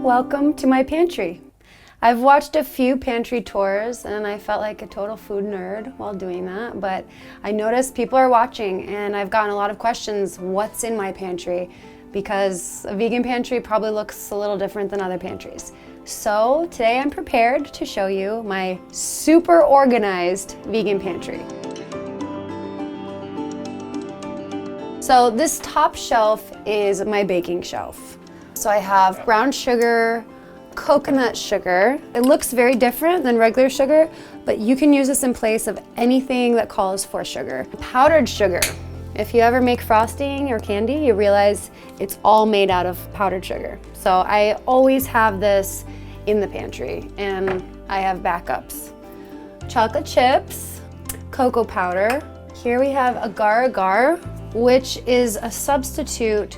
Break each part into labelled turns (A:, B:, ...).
A: Welcome to my pantry. I've watched a few pantry tours and I felt like a total food nerd while doing that, but I noticed people are watching and I've gotten a lot of questions, what's in my pantry? Because a vegan pantry probably looks a little different than other pantries. So today I'm prepared to show you my super organized vegan pantry. So this top shelf is my baking shelf. So I have brown sugar, coconut sugar. It looks very different than regular sugar, but you can use this in place of anything that calls for sugar. Powdered sugar. If you ever make frosting or candy, you realize it's all made out of powdered sugar. So I always have this in the pantry and I have backups. Chocolate chips, cocoa powder. Here we have Agar Agar, which is a substitute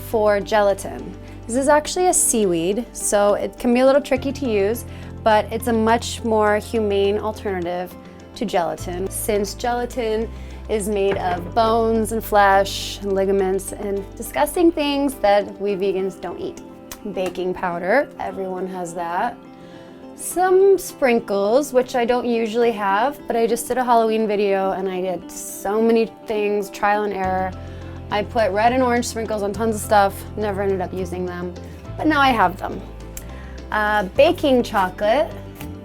A: for gelatin. This is actually a seaweed, so it can be a little tricky to use, but it's a much more humane alternative to gelatin, since gelatin is made of bones and flesh and ligaments and disgusting things that we vegans don't eat. Baking powder, everyone has that. Some sprinkles, which I don't usually have, but I just did a Halloween video and I did so many things, trial and error. I put red and orange sprinkles on tons of stuff, never ended up using them, but now I have them. Baking chocolate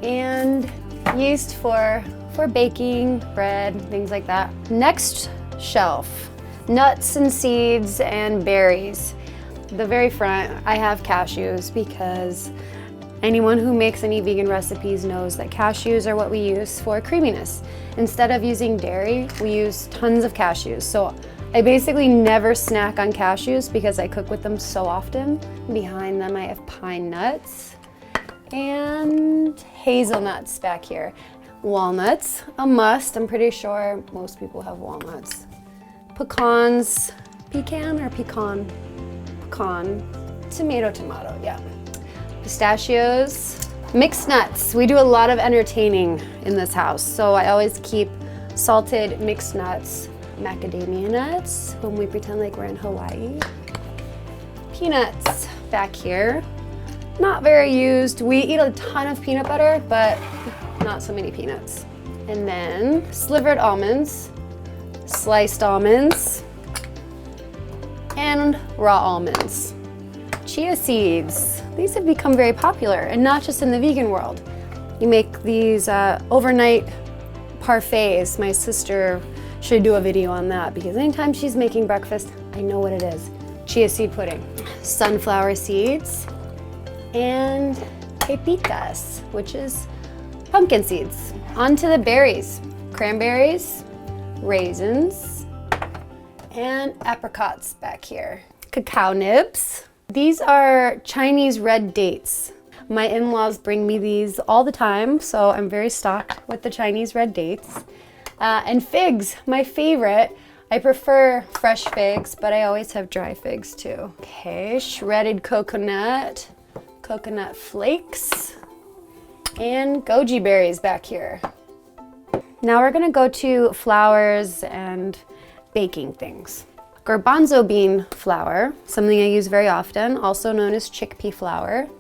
A: and yeast for baking, bread, things like that. Next shelf, nuts and seeds and berries. The very front, I have cashews because anyone who makes any vegan recipes knows that cashews are what we use for creaminess. Instead of using dairy, we use tons of cashews. So I basically never snack on cashews because I cook with them so often. Behind them I have pine nuts and hazelnuts back here. Walnuts, a must. I'm pretty sure most people have walnuts. Pecans, pecan or pecan? Pecan, tomato, yeah. Pistachios, mixed nuts. We do a lot of entertaining in this house, so I always keep salted mixed nuts. Macadamia nuts, when we pretend like we're in Hawaii. Peanuts back here. Not very used. We eat a ton of peanut butter, but not so many peanuts. And then slivered almonds, sliced almonds, and raw almonds. Chia seeds. These have become very popular, and not just in the vegan world. You make these overnight parfaits. My sister should do a video on that because anytime she's making breakfast, I know what it is. Chia seed pudding. Sunflower seeds and pepitas, which is pumpkin seeds. On to the berries. Cranberries, raisins, and apricots back here. Cacao Nibs. These are Chinese red dates. My in-laws bring me these all the time, so I'm very stocked with the Chinese red dates. And figs, my favorite. I prefer fresh figs, but I always have dry figs too. Okay, shredded coconut, coconut flakes, and goji berries back here. Now we're gonna go to flours and baking things. Garbanzo bean flour, something I use very often, also known as chickpea flour.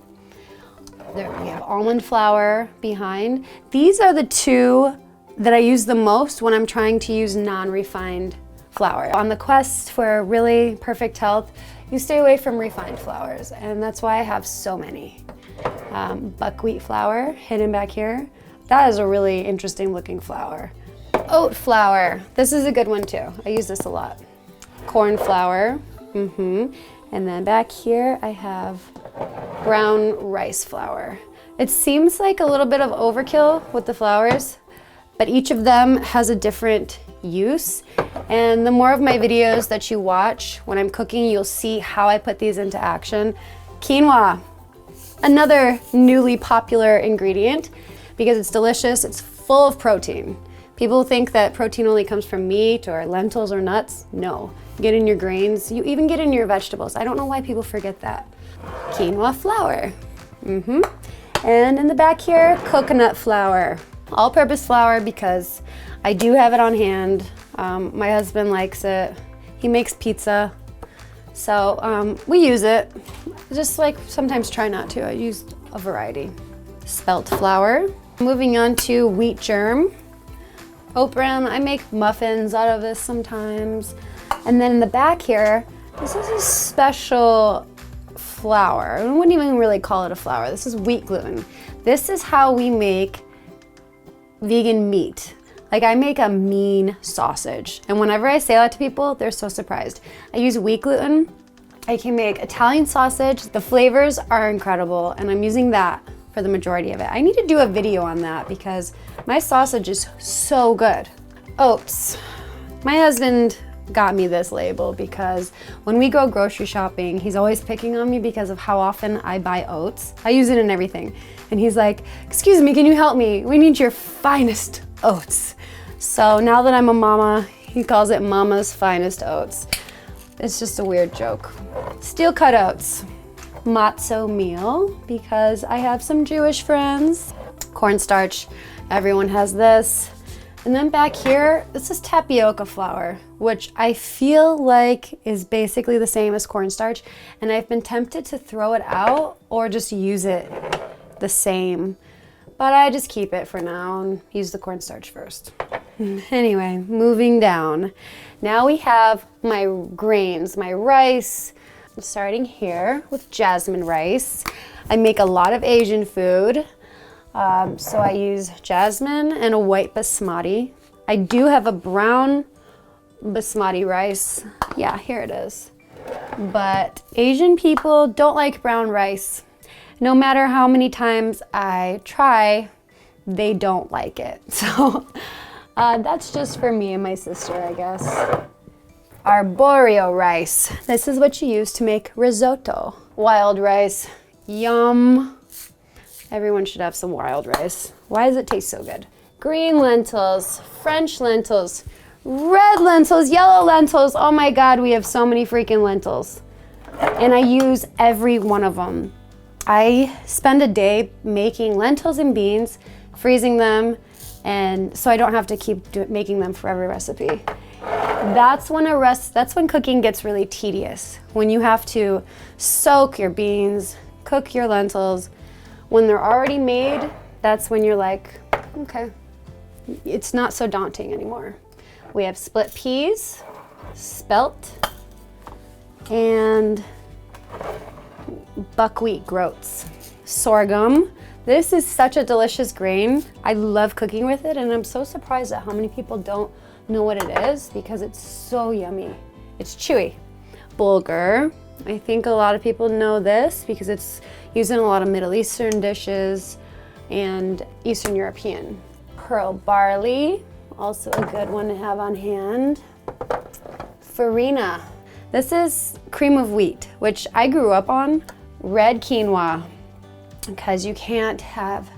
A: There we have almond flour behind. These are the two that I use the most when I'm trying to use non-refined flour. On the quest for really perfect health, you stay away from refined flours, and that's why I have so many. Buckwheat flour, hidden back here. That is a really interesting looking flour. Oat flour, this is a good one too. I use this a lot. Corn flour, and then back here I have brown rice flour. It seems like a little bit of overkill with the flours, but each of them has a different use. And the more of my videos that you watch when I'm cooking, you'll see how I put these into action. Quinoa, another newly popular ingredient because it's delicious, it's full of protein. People think that protein only comes from meat or lentils or nuts. No, you get in your grains, you even get in your vegetables. I don't know why people forget that. Quinoa flour, and in the back here, coconut flour. All-purpose flour because I do have it on hand. My husband likes it. He makes pizza, So we use it, just like sometimes try not to. I use a variety. Spelt flour. Moving on to wheat germ. Oat bran, I make muffins out of this sometimes. And then in the back here, this is a special flour. I wouldn't even really call it a flour. This is wheat gluten. This is how we make vegan meat. Like, I make a mean sausage. And whenever I say that to people, they're so surprised. I use wheat gluten. I can make Italian sausage. The flavors are incredible, and I'm using that for the majority of it. I need to do a video on that because my sausage is so good. Oats. My husband got me this label because when we go grocery shopping, he's always picking on me because of how often I buy oats. I use it in everything. And he's like, excuse me, can you help me? We need your finest oats. So now that I'm a mama, he calls it Mama's Finest Oats. It's just a weird joke. Steel cut oats. Matzo meal, because I have some Jewish friends. Cornstarch, everyone has this. And then back here, this is tapioca flour, which I feel like is basically the same as cornstarch. And I've been tempted to throw it out or just use it the same. But I just keep it for now and use the cornstarch first. Anyway, moving down. Now we have my grains, my rice. I'm starting here with jasmine rice. I make a lot of Asian food. So I use jasmine and a white basmati. I do have a brown basmati rice. Yeah, here it is. But Asian people don't like brown rice. No matter how many times I try, they don't like it. So that's just for me and my sister, I guess. Arborio rice. This is what you use to make risotto. Wild rice. Yum. Everyone should have some wild rice. Why does it taste so good? Green lentils, French lentils, red lentils, yellow lentils. Oh my God, we have so many freaking lentils. And I use every one of them. I spend a day making lentils and beans, freezing them, and so I don't have to keep making them for every recipe. That's when cooking gets really tedious. When you have to soak your beans, cook your lentils. When they're already made, that's when you're like, okay, it's not so daunting anymore. We have split peas, spelt, and buckwheat groats. Sorghum. This is such a delicious grain. I love cooking with it, and I'm so surprised at how many people don't know what it is because it's so yummy. It's chewy. Bulgur. I think a lot of people know this because it's used in a lot of Middle Eastern dishes and Eastern European. Pearl barley, also a good one to have on hand. Farina. This is cream of wheat, which I grew up on. Red quinoa, because you can't have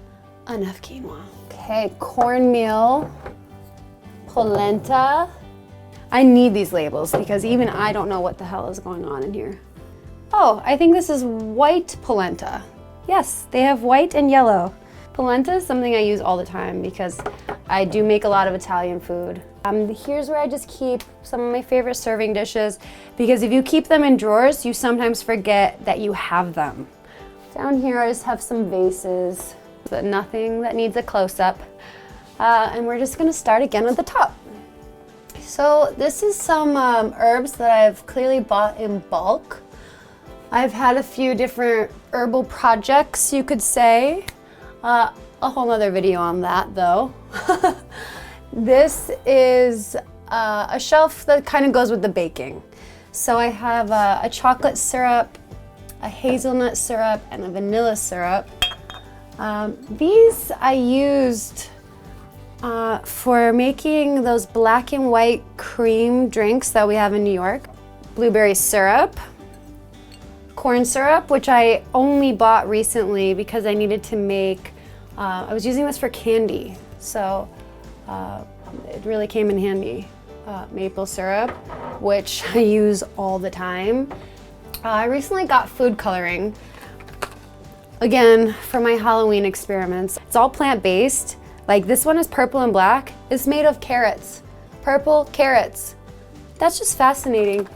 A: enough quinoa. Okay, cornmeal polenta. I need these labels because even I don't know what the hell is going on in here. Oh, I think this is white polenta. Yes, they have white and yellow. Polenta is something I use all the time because I do make a lot of Italian food. Here's where I just keep some of my favorite serving dishes because if you keep them in drawers, you sometimes forget that you have them. Down here, I just have some vases, but nothing that needs a close-up. And we're just gonna start again at the top. So this is some herbs that I've clearly bought in bulk. I've had a few different herbal projects, you could say. A whole nother video on that though. This is a shelf that kind of goes with the baking. So I have a chocolate syrup, a hazelnut syrup, and a vanilla syrup. These I used for making those black and white cream drinks that we have in New York. Blueberry syrup, corn syrup, which I only bought recently because I needed to make, I was using this for candy, so it really came in handy. Maple syrup, which I use all the time. I recently got food coloring, again, for my Halloween experiments. It's all plant-based. Like this one is purple and black. It's made of carrots, purple carrots. That's just fascinating.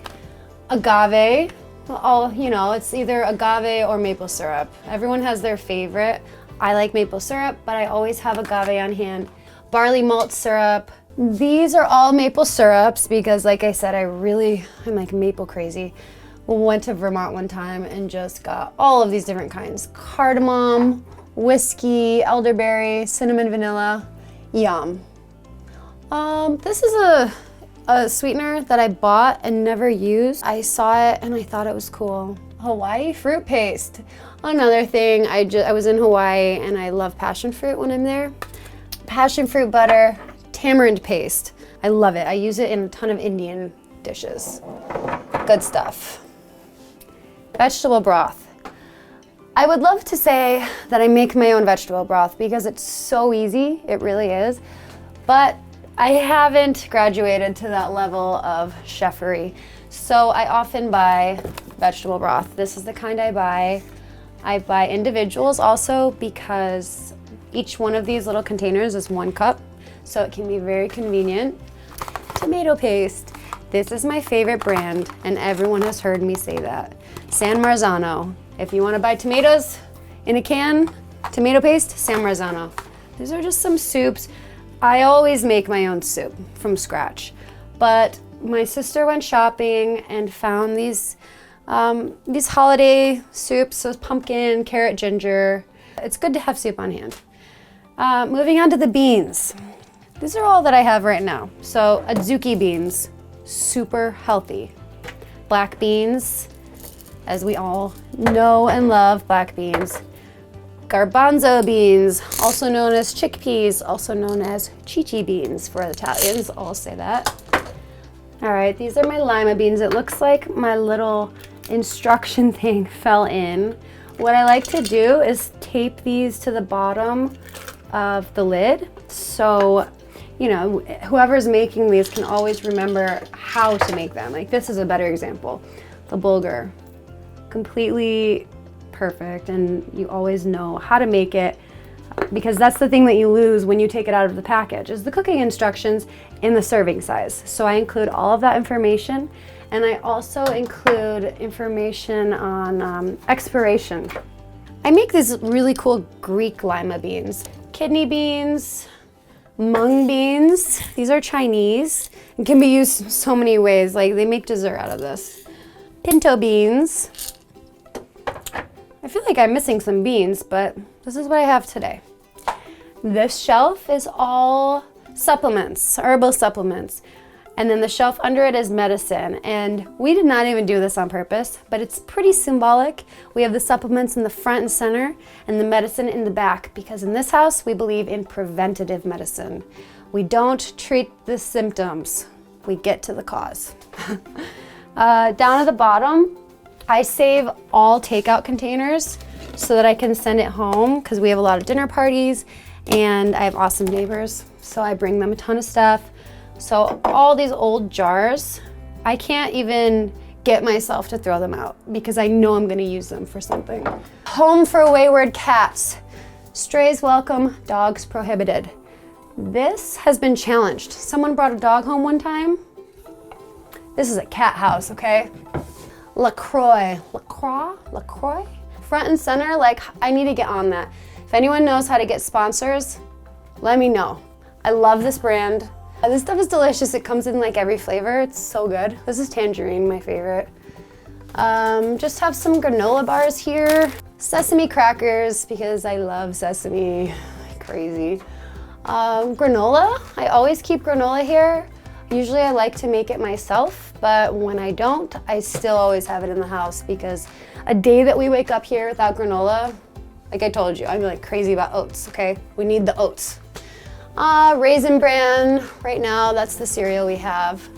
A: Agave. It's either agave or maple syrup. Everyone has their favorite. I like maple syrup, but I always have agave on hand. Barley malt syrup. These are all maple syrups because, like I said, I'm like maple crazy. Went to Vermont one time and just got all of these different kinds. Cardamom, whiskey, elderberry, cinnamon, vanilla. Yum. This is a sweetener that I bought and never used. I saw it and I thought it was cool. Hawaii fruit paste. Another thing, I was in Hawaii and I love passion fruit when I'm there. Passion fruit butter, tamarind paste. I love it. I use it in a ton of Indian dishes. Good stuff. Vegetable broth. I would love to say that I make my own vegetable broth because it's so easy, it really is, but I haven't graduated to that level of chefery. So I often buy vegetable broth. This is the kind I buy. I buy individuals also because each one of these little containers is 1 cup, so it can be very convenient. Tomato paste. This is my favorite brand, and everyone has heard me say that. San Marzano. If you want to buy tomatoes in a can, tomato paste, San Marzano. These are just some soups. I always make my own soup from scratch, but my sister went shopping and found these holiday soups, so pumpkin, carrot, ginger. It's good to have soup on hand. Moving on to the beans. These are all that I have right now. So adzuki beans, super healthy. Black beans, as we all know and love black beans. Garbanzo beans, also known as chickpeas, also known as chichi beans for Italians, I'll say that. All right, these are my lima beans. It looks like my little instruction thing fell in. What I like to do is tape these to the bottom of the lid, so whoever's making these can always remember how to make them. Like this is a better example. The bulgur, completely perfect, and you always know how to make it because that's the thing that you lose when you take it out of the package is the cooking instructions in the serving size. So I include all of that information, and I also include information on expiration. I make these really cool Greek lima beans, kidney beans, mung beans. These are Chinese and can be used so many ways. Like they make dessert out of this. Pinto beans. I feel like I'm missing some beans, but this is what I have today. This shelf is all supplements, herbal supplements. And then the shelf under it is medicine. And we did not even do this on purpose, but it's pretty symbolic. We have the supplements in the front and center and the medicine in the back because in this house, we believe in preventative medicine. We don't treat the symptoms, we get to the cause. Down at the bottom, I save all takeout containers so that I can send it home because we have a lot of dinner parties and I have awesome neighbors. So I bring them a ton of stuff. So all these old jars, I can't even get myself to throw them out because I know I'm gonna use them for something. Home for wayward cats. Strays welcome, dogs prohibited. This has been challenged. Someone brought a dog home one time. This is a cat house, okay? LaCroix. Front and center, like I need to get on that. If anyone knows how to get sponsors, let me know. I love this brand. This stuff is delicious. It comes in like every flavor. It's so good. This is tangerine, my favorite. Just have some granola bars here. Sesame crackers, because I love sesame like crazy. Granola, I always keep granola here. Usually I like to make it myself, but when I don't, I still always have it in the house because a day that we wake up here without granola, like I told you, I'm like crazy about oats, okay? We need the oats. Raisin Bran, right now that's the cereal we have.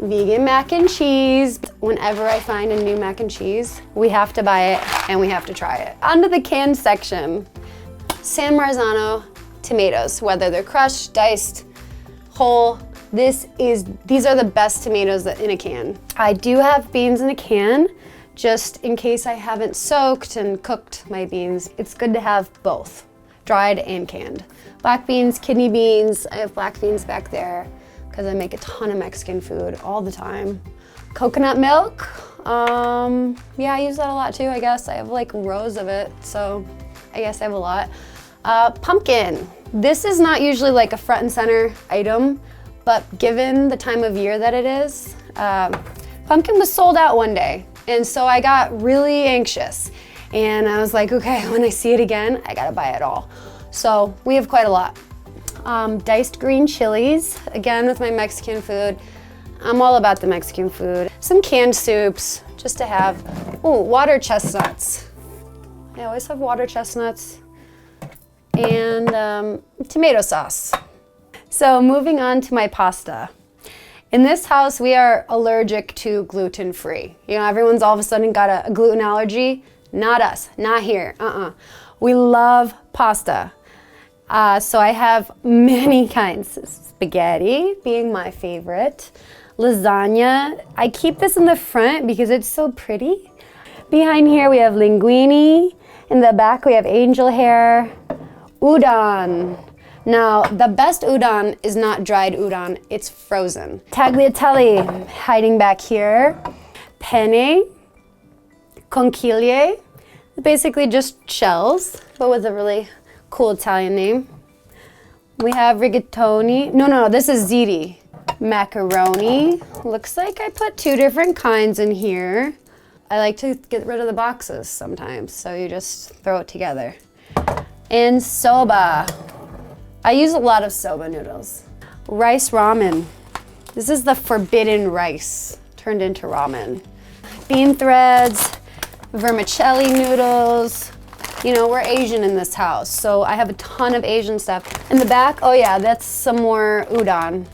A: Vegan mac and cheese. Whenever I find a new mac and cheese, we have to buy it and we have to try it. Onto the canned section. San Marzano tomatoes, whether they're crushed, diced, whole. These are the best tomatoes in a can. I do have beans in a can, just in case I haven't soaked and cooked my beans. It's good to have both, dried and canned. Black beans, kidney beans. I have black beans back there because I make a ton of Mexican food all the time. Coconut milk. Yeah, I use that a lot too, I guess. I have like rows of it, so I guess I have a lot. Pumpkin. This is not usually like a front and center item, but given the time of year that it is, pumpkin was sold out one day. And so I got really anxious. And I was like, okay, when I see it again, I gotta buy it all. So we have quite a lot. Diced green chilies, again with my Mexican food. I'm all about the Mexican food. Some canned soups, just to have. Oh, water chestnuts. I always have water chestnuts. And tomato sauce. So moving on to my pasta. In this house, we are allergic to gluten-free. You know, everyone's all of a sudden got a gluten allergy. Not us, not here, We love pasta. So I have many kinds. Spaghetti being my favorite. Lasagna. I keep this in the front because it's so pretty. Behind here we have linguine. In the back we have angel hair. Udon. Now, the best udon is not dried udon, it's frozen. Tagliatelle, hiding back here. Penne. Conchiglie. Basically just shells, but with a really cool Italian name. We have rigatoni. No, this is ziti. Macaroni. Looks like I put 2 different kinds in here. I like to get rid of the boxes sometimes, so you just throw it together. And soba. I use a lot of soba noodles. Rice ramen. This is the forbidden rice turned into ramen. Bean threads, vermicelli noodles. You know, we're Asian in this house, so I have a ton of Asian stuff. In the back, oh yeah, that's some more udon,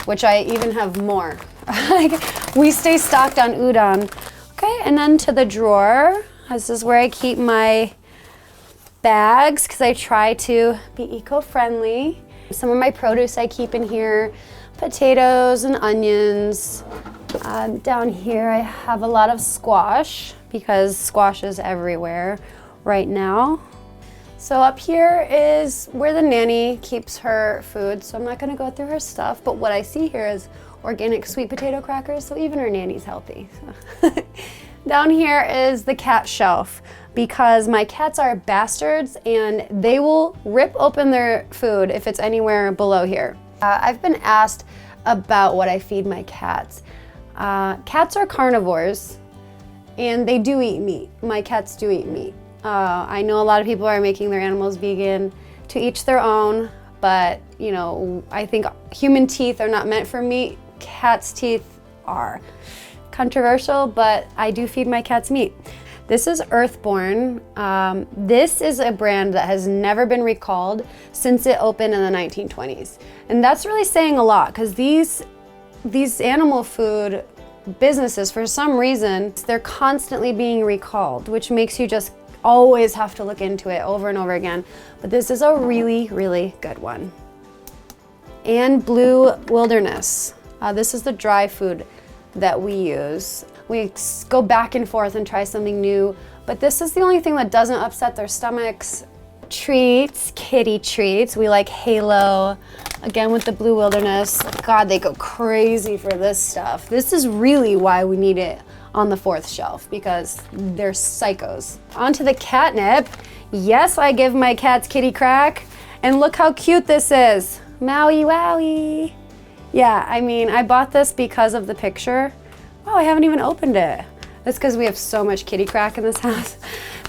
A: which I even have more. We stay stocked on udon. Okay, and then to the drawer. This is where I keep my bags because I try to be eco-friendly. Some of my produce I keep in here, potatoes and onions. Down here I have a lot of squash because squash is everywhere right now. So up here is where the nanny keeps her food, so I'm not gonna go through her stuff, but what I see here is organic sweet potato crackers, so even her nanny's healthy. Down here is the cat shelf, because my cats are bastards and they will rip open their food if it's anywhere below here. I've been asked about what I feed my cats. Cats are carnivores and they do eat meat. My cats do eat meat. I know a lot of people are making their animals vegan, to each their own, but you know, I think human teeth are not meant for meat. Cats' teeth are. Controversial, but I do feed my cats meat. This is Earthborn. This is a brand that has never been recalled since it opened in the 1920s. And that's really saying a lot, because these animal food businesses, for some reason, they're constantly being recalled, which makes you just always have to look into it over and over again. But this is a really, really good one. And Blue Wilderness. This is the dry food that we use. We go back and forth and try something new, but this is the only thing that doesn't upset their stomachs. Treats, kitty treats. We like Halo, again with the Blue Wilderness. God, they go crazy for this stuff. This is really why we need it on the 4th shelf, because they're psychos. Onto the catnip. Yes, I give my cats kitty crack, and look how cute this is. Maui wowie. Yeah, I mean, I bought this because of the picture. Oh, I haven't even opened it. That's because we have so much kitty crack in this house.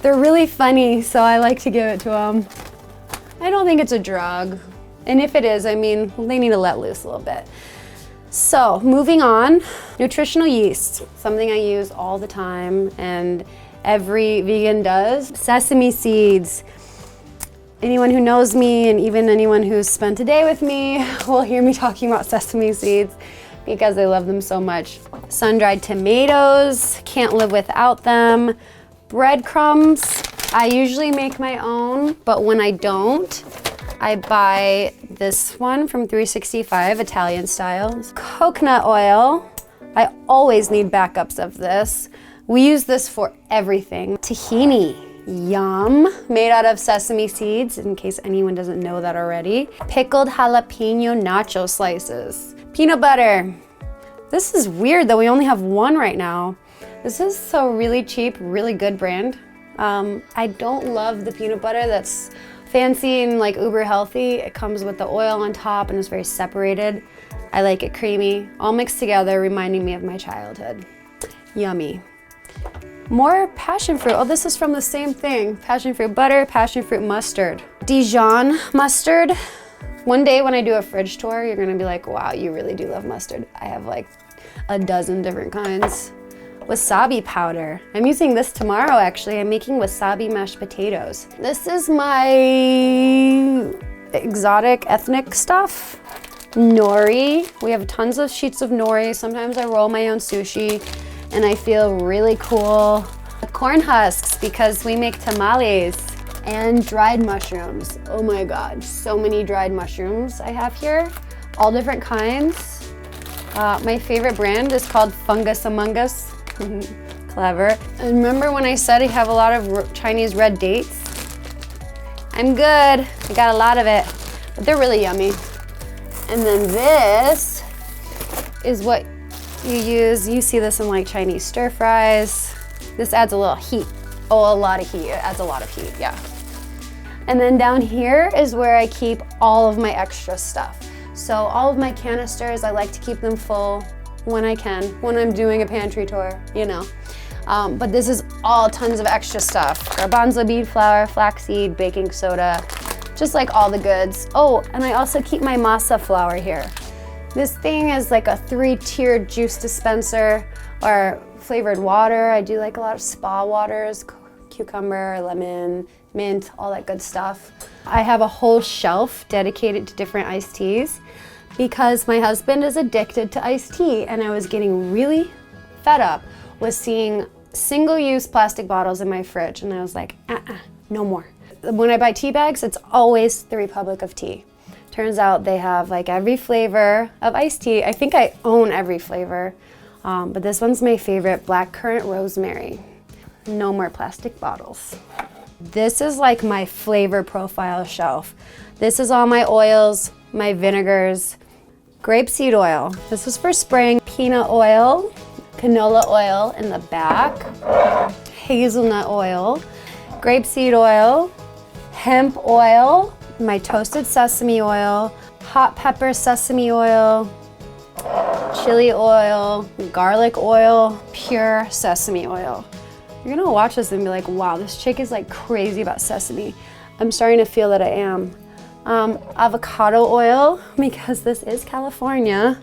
A: They're really funny, so I like to give it to them. I don't think it's a drug. And if it is, I mean, they need to let loose a little bit. So, moving on, nutritional yeast, something I use all the time and every vegan does. Sesame seeds. Anyone who knows me and even anyone who's spent a day with me will hear me talking about sesame seeds because I love them so much. Sun-dried tomatoes, can't live without them. Breadcrumbs, I usually make my own, but when I don't, I buy this one from 365, Italian style. Coconut oil, I always need backups of this. We use this for everything. Tahini. Yum, made out of sesame seeds, in case anyone doesn't know that already. Pickled jalapeno nacho slices. Peanut butter, This is weird that we only have one right now. This is a really cheap, really good brand. I don't love the peanut butter that's fancy and like uber healthy. It comes with the oil on top and it's very separated. I like it creamy, all mixed together, reminding me of my childhood. Yummy. More passion fruit. Oh, this is from the same thing. Passion fruit butter, passion fruit mustard. Dijon mustard. One day when I do a fridge tour, you're gonna be like, wow, you really do love mustard. I have like a dozen different kinds. Wasabi powder. I'm using this tomorrow actually. I'm making wasabi mashed potatoes. This is my exotic ethnic stuff. Nori. We have tons of sheets of nori. Sometimes I roll my own sushi and I feel really cool. Corn husks because we make tamales. And dried mushrooms. Oh my God, so many dried mushrooms I have here. All different kinds. My favorite brand is called Fungus Among Us. Clever. And remember when I said I have a lot of Chinese red dates? I'm good, I got a lot of it, but they're really yummy. And then this is what you use. You see this in like Chinese stir fries. This adds a little heat. Oh, a lot of heat, it adds a lot of heat, yeah. And then down here is where I keep all of my extra stuff. So all of my canisters, I like to keep them full when I can, when I'm doing a pantry tour, you know. But this is all tons of extra stuff. Garbanzo bean flour, flaxseed, baking soda, just like all the goods. Oh, and I also keep my masa flour here. This thing is like a 3-tiered juice dispenser or flavored water. I do like a lot of spa waters, cucumber, lemon, mint, all that good stuff. I have a whole shelf dedicated to different iced teas because my husband is addicted to iced tea and I was getting really fed up with seeing single-use plastic bottles in my fridge and I was like, no more. When I buy tea bags, it's always the Republic of Tea. Turns out they have like every flavor of iced tea. I think I own every flavor, but this one's my favorite, blackcurrant rosemary. No more plastic bottles. This is like my flavor profile shelf. This is all my oils, my vinegars, grapeseed oil. This is for spraying. Peanut oil, canola oil in the back, hazelnut oil, grapeseed oil, hemp oil, my toasted sesame oil, hot pepper sesame oil, chili oil, garlic oil, pure sesame oil. You're gonna watch this and be like, wow, this chick is like crazy about sesame. I'm starting to feel that I am. Avocado oil, because this is California.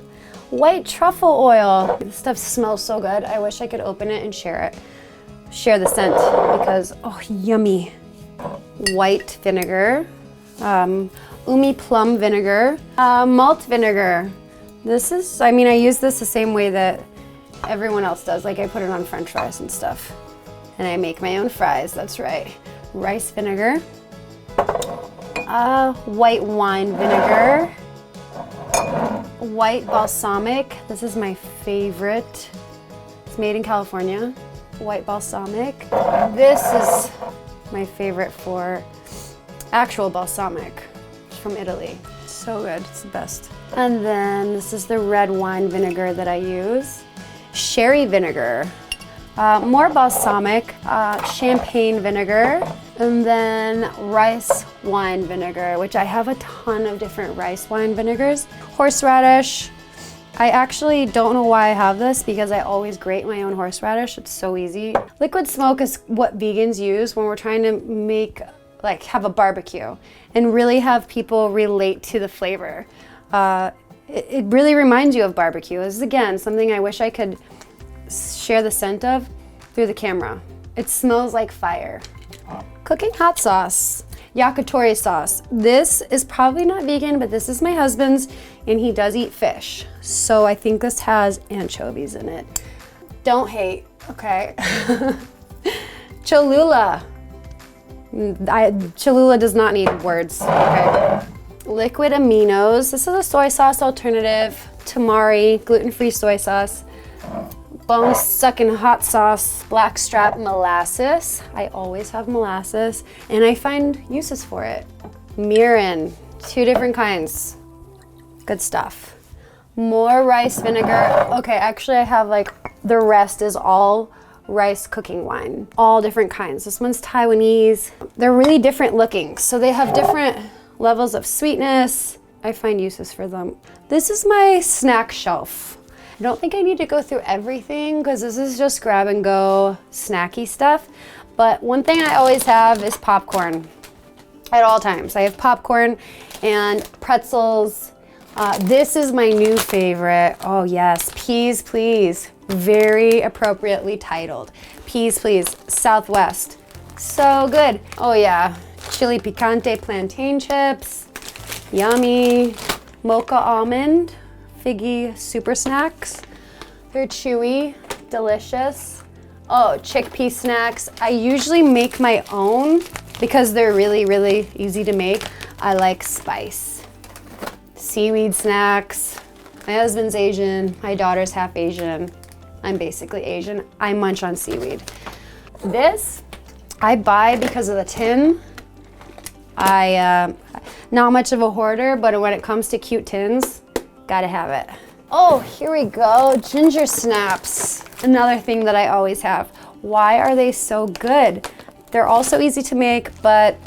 A: White truffle oil. This stuff smells so good. I wish I could open it and share the scent because, oh, yummy. White vinegar, umi plum vinegar, malt vinegar. This is, I mean, I use this the same way that everyone else does. Like I put it on French fries and stuff. And I make my own fries, that's right. Rice vinegar, white wine vinegar, white balsamic. This is my favorite. It's made in California. White balsamic. This is my favorite for actual balsamic. It's from Italy. It's so good, it's the best. And then this is the red wine vinegar that I use. Sherry vinegar. More balsamic, champagne vinegar, and then rice wine vinegar, which I have a ton of different rice wine vinegars. Horseradish. I actually don't know why I have this because I always grate my own horseradish. It's so easy. Liquid smoke is what vegans use when we're trying to make, like, have a barbecue and really have people relate to the flavor. It really reminds you of barbecue. This is, again, something I wish I could share the scent of through the camera. It smells like fire. Cooking hot sauce, yakitori sauce. This is probably not vegan, but this is my husband's and he does eat fish. So I think this has anchovies in it. Don't hate, okay? Cholula. Cholula does not need words, okay? Liquid Aminos. This is a soy sauce alternative. Tamari, gluten-free soy sauce. Bone-sucking hot sauce, blackstrap molasses. I always have molasses, and I find uses for it. Mirin, 2 different kinds. Good stuff. More rice vinegar. Okay, actually I have like, the rest is all rice cooking wine, all different kinds. This one's Taiwanese. They're really different looking, so they have different levels of sweetness. I find uses for them. This is my snack shelf. I don't think I need to go through everything because this is just grab and go snacky stuff. But one thing I always have is popcorn at all times. I have popcorn and pretzels. This is my new favorite. Oh yes, Peas Please. Very appropriately titled. Peas Please, Southwest. So good. Oh yeah, chili picante plantain chips. Yummy. Mocha almond, figgy super snacks. They're chewy, delicious. Oh, chickpea snacks. I usually make my own because they're really, really easy to make. I like spice. Seaweed snacks. My husband's Asian, my daughter's half Asian. I'm basically Asian. I munch on seaweed. This, I buy because of the tin. Not much of a hoarder, but when it comes to cute tins, gotta have it. Oh, here we go, ginger snaps. Another thing that I always have. Why are they so good? They're also easy to make, but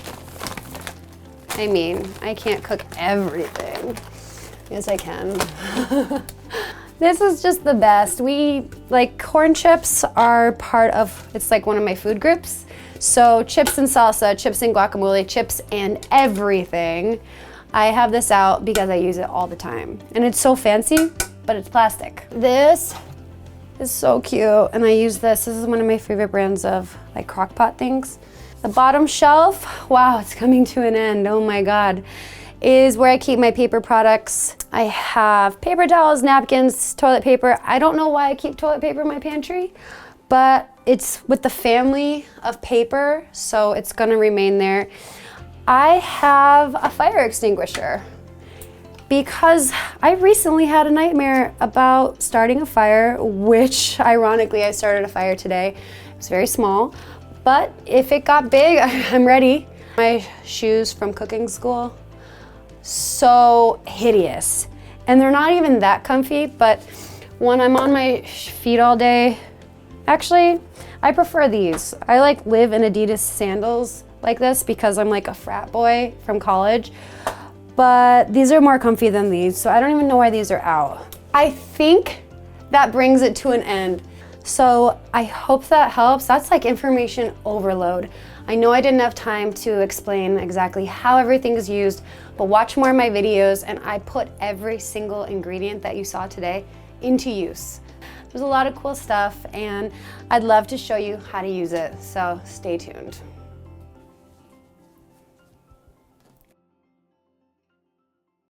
A: I mean, I can't cook everything. Yes, I can. This is just the best. Corn chips are part of, it's like one of my food groups. So chips and salsa, chips and guacamole, chips and everything. I have this out because I use it all the time. And it's so fancy, but it's plastic. This is so cute, and I use this. This is one of my favorite brands of like crock pot things. The bottom shelf, wow, it's coming to an end, oh my God, is where I keep my paper products. I have paper towels, napkins, toilet paper. I don't know why I keep toilet paper in my pantry, but it's with the family of paper, so it's gonna remain there. I have a fire extinguisher because I recently had a nightmare about starting a fire, which ironically I started a fire today. It was very small, but if it got big, I'm ready. My shoes from cooking school, so hideous. And they're not even that comfy, but when I'm on my feet all day, actually, I prefer these. I like live in Adidas sandals like this because I'm like a frat boy from college, but these are more comfy than these, so I don't even know why these are out. I think that brings it to an end. So I hope that helps. That's like information overload. I know I didn't have time to explain exactly how everything is used, but watch more of my videos and I put every single ingredient that you saw today into use. There's a lot of cool stuff and I'd love to show you how to use it, so stay tuned.